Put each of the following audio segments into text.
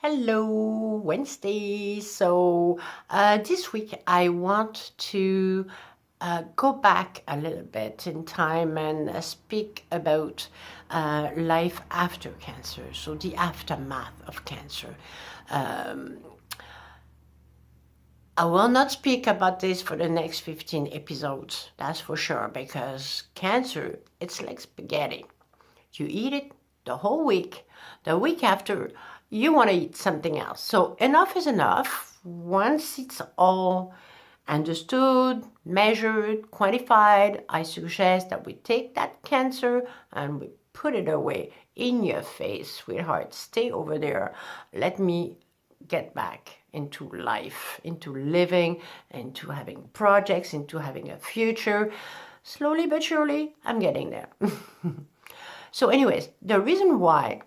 Hello, Wednesday. This week I want to go back a little bit in time and speak about life after cancer, so the aftermath of cancer. Um, I will not speak about this for the next 15 episodes, that's for sure, because cancer, it's like spaghetti. You eat it the whole week. The week after, you want to eat something else. So enough is enough. Once it's all understood, measured, quantified, I suggest that we take that cancer and we put it away in your face, sweetheart. Stay over there. Let me get back into life, into living, into having projects, into having a future. Slowly but surely, I'm getting there. So anyways, the reason why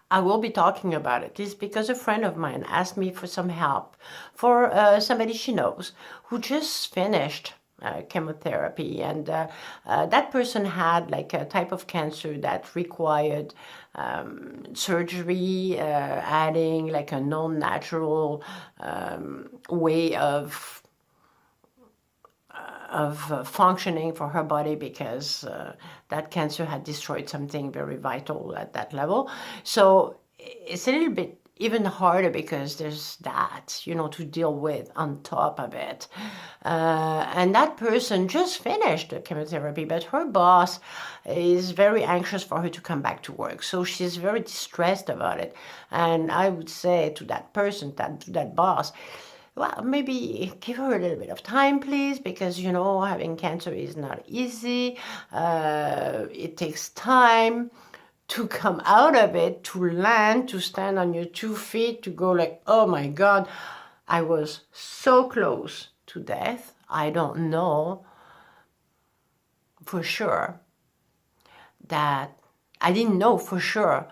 I will be talking about it is because a friend of mine asked me for some help for somebody she knows who just finished chemotherapy, and that person had like a type of cancer that required surgery, adding like a non-natural way of functioning for her body, because that cancer had destroyed something very vital at that level. So it's a little bit even harder because there's that, to deal with on top of it. And that person just finished the chemotherapy, but her boss is very anxious for her to come back to work. So she's very distressed about it. And I would say to that person, to that boss, well, maybe give her a little bit of time, please, because, having cancer is not easy. It takes time to come out of it, to land, to stand on your 2 feet, to go like, oh my God, I was so close to death. I don't know for sure that, I didn't know for sure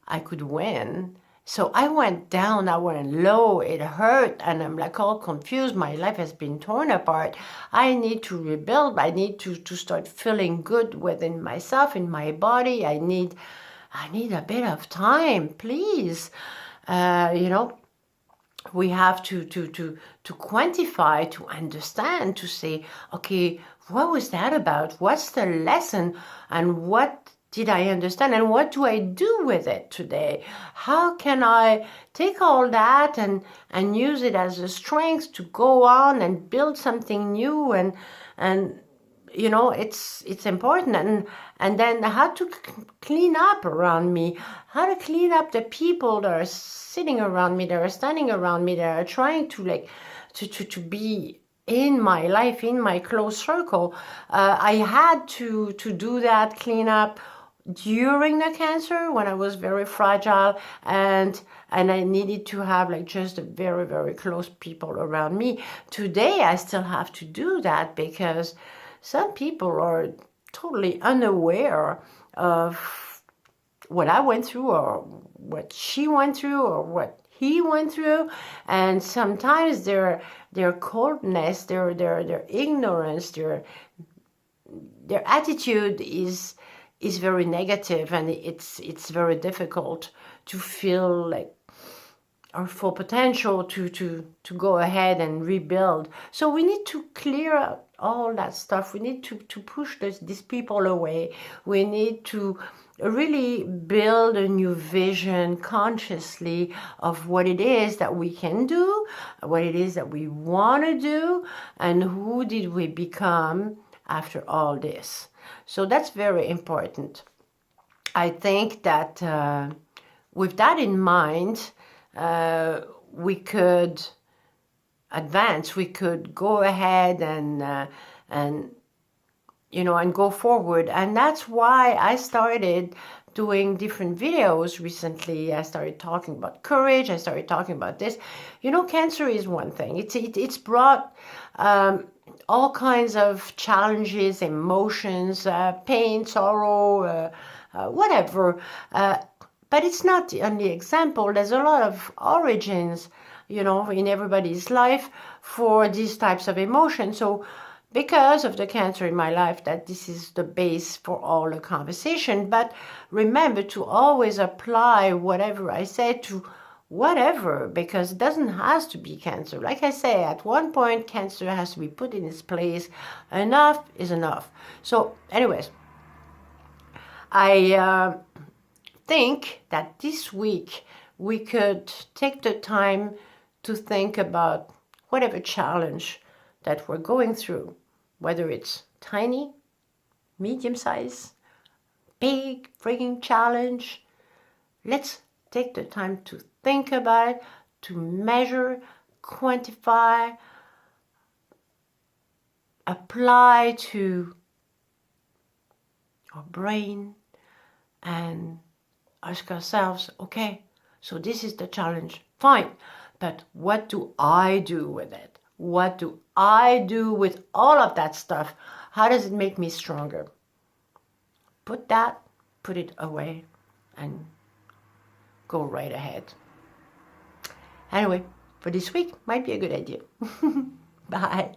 I could win. So I went down, I went low, it hurt, and I'm like all confused. My life has been torn apart. I need to rebuild. I need to start feeling good within myself, in my body. I need a bit of time, please. We have to quantify, to understand, to say, okay, what was that about? What's the lesson? And what did I understand? And what do I do with it today? How can I take all that and use it as a strength to go on and build something new? And it's important. And then how to clean up around me, how to clean up the people that are sitting around me, that are standing around me, that are trying to to be in my life, in my close circle. I had to do that clean up during the cancer, when I was very fragile, and I needed to have like just a very, very close people around me. Today I still have to do that, because some people are totally unaware of what I went through, or what she went through, or what he went through. And sometimes their coldness, their ignorance, their attitude is very negative, and it's very difficult to feel like our full potential to go ahead and rebuild. So we need to clear out all that stuff. We need to push these people away. We need to really build a new vision consciously of what it is that we can do, what it is that we want to do, and who did we become after all this. So that's very important. I think that with that in mind, we could advance. We could go ahead and go forward. And that's why I started doing different videos recently. I started talking about courage. I started talking about this. Cancer is one thing. It's brought all kinds of challenges, emotions, pain, sorrow, whatever. But it's not the only example. There's a lot of origins, in everybody's life for these types of emotions. So because of the cancer in my life, that this is the base for all the conversation. But remember to always apply whatever I say to whatever, because it doesn't have to be cancer. Like I say, at one point, cancer has to be put in its place. Enough is enough. So anyways, I think that this week we could take the time to think about whatever challenge that we're going through, whether it's tiny, medium size, big freaking challenge. Let's take the time to think about it, to measure, quantify, apply to our brain, and ask ourselves, okay, so this is the challenge, fine, but what do I do with it? What do I do with all of that stuff? How does it make me stronger? Put it away, and go right ahead. Anyway, for this week, might be a good idea. Bye.